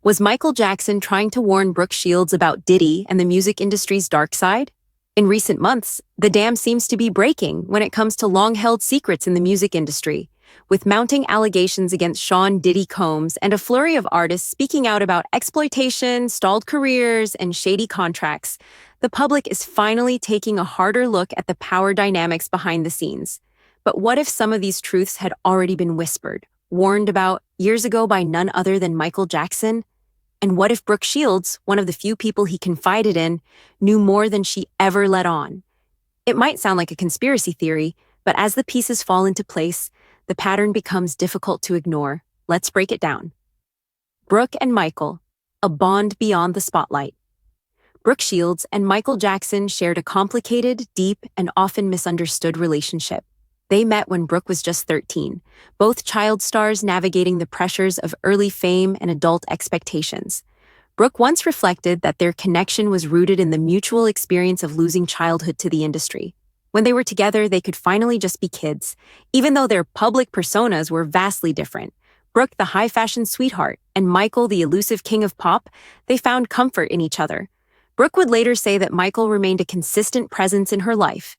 Was Michael Jackson trying to warn Brooke Shields about Diddy and the music industry's dark side? In recent months, the dam seems to be breaking when it comes to long-held secrets in the music industry, with mounting allegations against Sean Diddy Combs and a flurry of artists speaking out about exploitation, stalled careers, and shady contracts. The public is finally taking a harder look at the power dynamics behind the scenes. But what if some of these truths had already been whispered, warned about years ago by none other than Michael Jackson? And what if Brooke Shields, one of the few people he confided in, knew more than she ever let on? It might sound like a conspiracy theory, but as the pieces fall into place, the pattern becomes difficult to ignore. Let's break it down. Brooke and Michael, a bond beyond the spotlight. Brooke Shields and Michael Jackson shared a complicated, deep, and often misunderstood relationship. They met when Brooke was just 13, both child stars navigating the pressures of early fame and adult expectations. Brooke once reflected that their connection was rooted in the mutual experience of losing childhood to the industry. When they were together, they could finally just be kids, even though their public personas were vastly different. Brooke, the high-fashion sweetheart, and Michael, the elusive king of pop, they found comfort in each other. Brooke would later say that Michael remained a consistent presence in her life.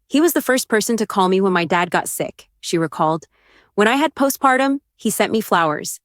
"He was the first person to call me when my dad got sick," she recalled. "When I had postpartum, he sent me flowers."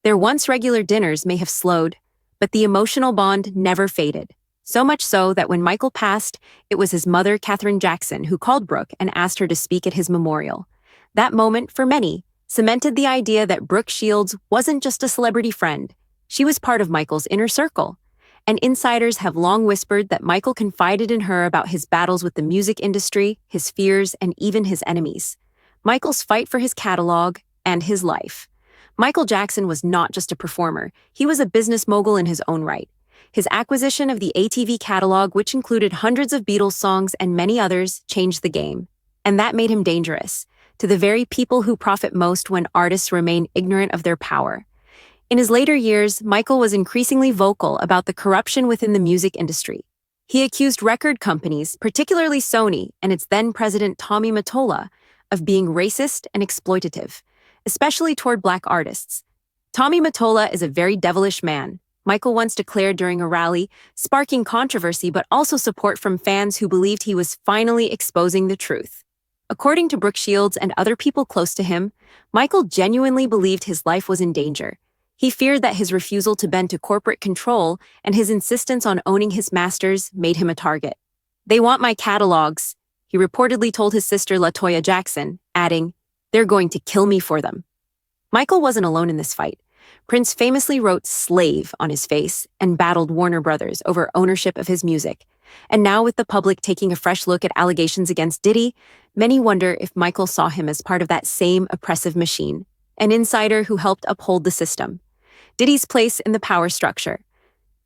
Their once regular dinners may have slowed, but the emotional bond never faded. So much so that when Michael passed, it was his mother, Katherine Jackson, who called Brooke and asked her to speak at his memorial. That moment, for many, cemented the idea that Brooke Shields wasn't just a celebrity friend. She was part of Michael's inner circle. And insiders have long whispered that Michael confided in her about his battles with the music industry, his fears, and even his enemies. Michael's fight for his catalog and his life. Michael Jackson was not just a performer, he was a business mogul in his own right. His acquisition of the ATV catalog, which included hundreds of Beatles songs and many others, changed the game. And that made him dangerous, to the very people who profit most when artists remain ignorant of their power. In his later years, Michael was increasingly vocal about the corruption within the music industry. He accused record companies, particularly Sony and its then-president Tommy Mottola, of being racist and exploitative, especially toward Black artists. "Tommy Mottola is a very devilish man," Michael once declared during a rally, sparking controversy but also support from fans who believed he was finally exposing the truth. According to Brooke Shields and other people close to him, Michael genuinely believed his life was in danger. He feared that his refusal to bend to corporate control and his insistence on owning his masters made him a target. "They want my catalogs," he reportedly told his sister LaToya Jackson, adding, "They're going to kill me for them." Michael wasn't alone in this fight. Prince famously wrote "slave" on his face and battled Warner Brothers over ownership of his music. And now with the public taking a fresh look at allegations against Diddy, many wonder if Michael saw him as part of that same oppressive machine, an insider who helped uphold the system. Diddy's place in the power structure.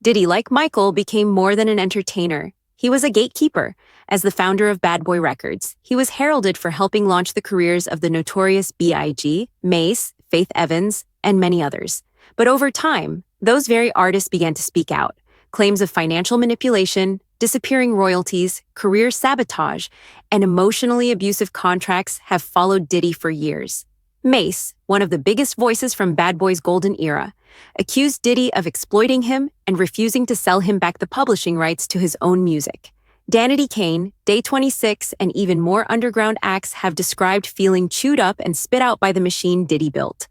Diddy, like Michael, became more than an entertainer. He was a gatekeeper. As the founder of Bad Boy Records, he was heralded for helping launch the careers of the notorious B.I.G., Mace, Faith Evans, and many others. But over time, those very artists began to speak out. Claims of financial manipulation, disappearing royalties, career sabotage, and emotionally abusive contracts have followed Diddy for years. Mace, one of the biggest voices from Bad Boy's golden era, accused Diddy of exploiting him and refusing to sell him back the publishing rights to his own music. Danity Kane, Day 26, and even more underground acts have described feeling chewed up and spit out by the machine Diddy built.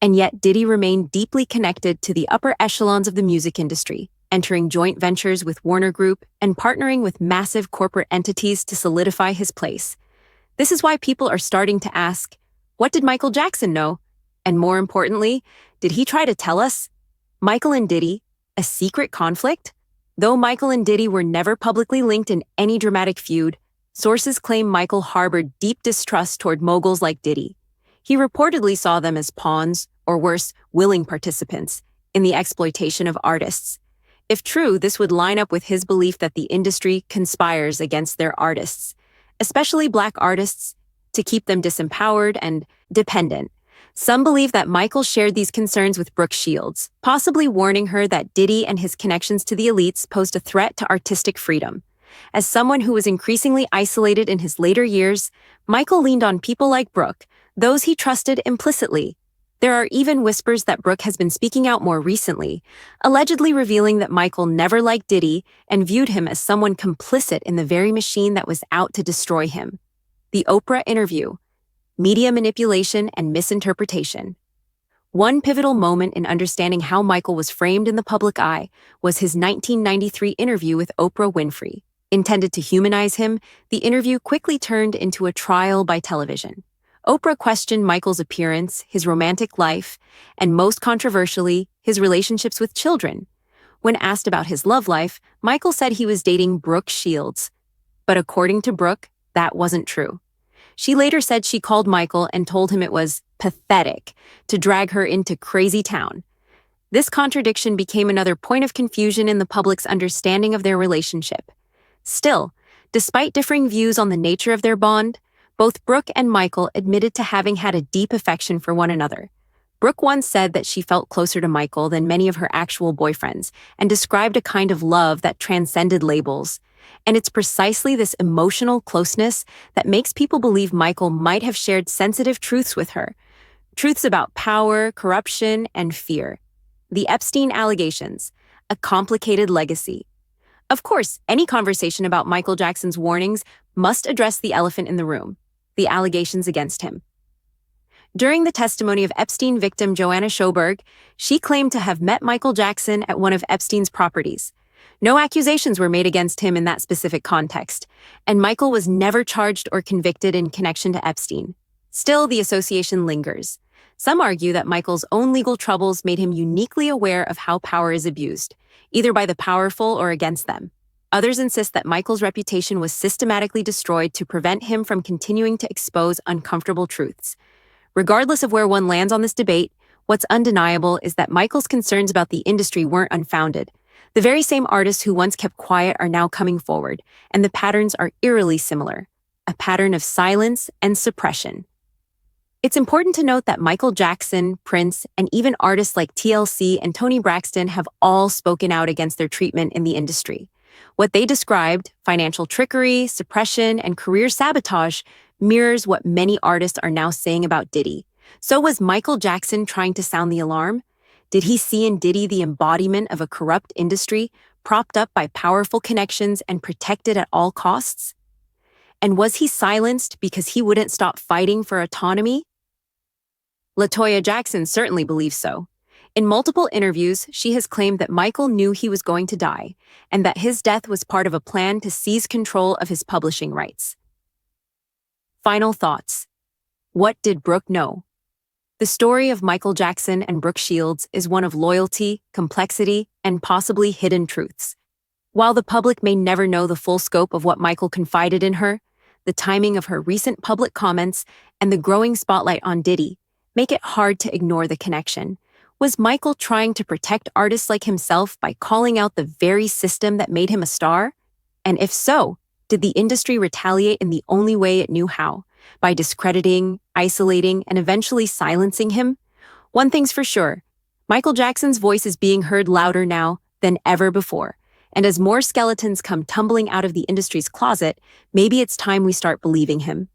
And yet Diddy remained deeply connected to the upper echelons of the music industry, entering joint ventures with Warner Group and partnering with massive corporate entities to solidify his place. This is why people are starting to ask, what did Michael Jackson know? And more importantly, did he try to tell us? Michael and Diddy, a secret conflict? Though Michael and Diddy were never publicly linked in any dramatic feud, sources claim Michael harbored deep distrust toward moguls like Diddy. He reportedly saw them as pawns, or worse, willing participants, in the exploitation of artists. If true, this would line up with his belief that the industry conspires against their artists, especially Black artists, to keep them disempowered and dependent. Some believe that Michael shared these concerns with Brooke Shields, possibly warning her that Diddy and his connections to the elites posed a threat to artistic freedom. As someone who was increasingly isolated in his later years, Michael leaned on people like Brooke, those he trusted implicitly. There are even whispers that Brooke has been speaking out more recently, allegedly revealing that Michael never liked Diddy and viewed him as someone complicit in the very machine that was out to destroy him. The Oprah interview: media manipulation and misinterpretation. One pivotal moment in understanding how Michael was framed in the public eye was his 1993 interview with Oprah Winfrey. Intended to humanize him, the interview quickly turned into a trial by television. Oprah questioned Michael's appearance, his romantic life, and most controversially, his relationships with children. When asked about his love life, Michael said he was dating Brooke Shields. But according to Brooke, that wasn't true. She later said she called Michael and told him it was pathetic to drag her into crazy town. This contradiction became another point of confusion in the public's understanding of their relationship. Still, despite differing views on the nature of their bond, both Brooke and Michael admitted to having had a deep affection for one another. Brooke once said that she felt closer to Michael than many of her actual boyfriends and described a kind of love that transcended labels. And it's precisely this emotional closeness that makes people believe Michael might have shared sensitive truths with her. Truths about power, corruption, and fear. The Epstein allegations, a complicated legacy. Of course, any conversation about Michael Jackson's warnings must address the elephant in the room: the allegations against him. During the testimony of Epstein victim Joanna Schoberg, she claimed to have met Michael Jackson at one of Epstein's properties. No accusations were made against him in that specific context, and Michael was never charged or convicted in connection to Epstein. Still, the association lingers. Some argue that Michael's own legal troubles made him uniquely aware of how power is abused, either by the powerful or against them. Others insist that Michael's reputation was systematically destroyed to prevent him from continuing to expose uncomfortable truths. Regardless of where one lands on this debate, what's undeniable is that Michael's concerns about the industry weren't unfounded. The very same artists who once kept quiet are now coming forward, and the patterns are eerily similar: a pattern of silence and suppression. It's important to note that Michael Jackson, Prince, and even artists like TLC and Toni Braxton have all spoken out against their treatment in the industry. What they described, financial trickery, suppression, and career sabotage, mirrors what many artists are now saying about Diddy. So was Michael Jackson trying to sound the alarm? Did he see in Diddy the embodiment of a corrupt industry, propped up by powerful connections and protected at all costs? And was he silenced because he wouldn't stop fighting for autonomy? LaToya Jackson certainly believes so. In multiple interviews, she has claimed that Michael knew he was going to die, and that his death was part of a plan to seize control of his publishing rights. Final thoughts. What did Brooke know? The story of Michael Jackson and Brooke Shields is one of loyalty, complexity, and possibly hidden truths. While the public may never know the full scope of what Michael confided in her, the timing of her recent public comments and the growing spotlight on Diddy make it hard to ignore the connection. Was Michael trying to protect artists like himself by calling out the very system that made him a star? And if so, did the industry retaliate in the only way it knew how, by discrediting, isolating, and eventually silencing him? One thing's for sure: Michael Jackson's voice is being heard louder now than ever before. And as more skeletons come tumbling out of the industry's closet, maybe it's time we start believing him.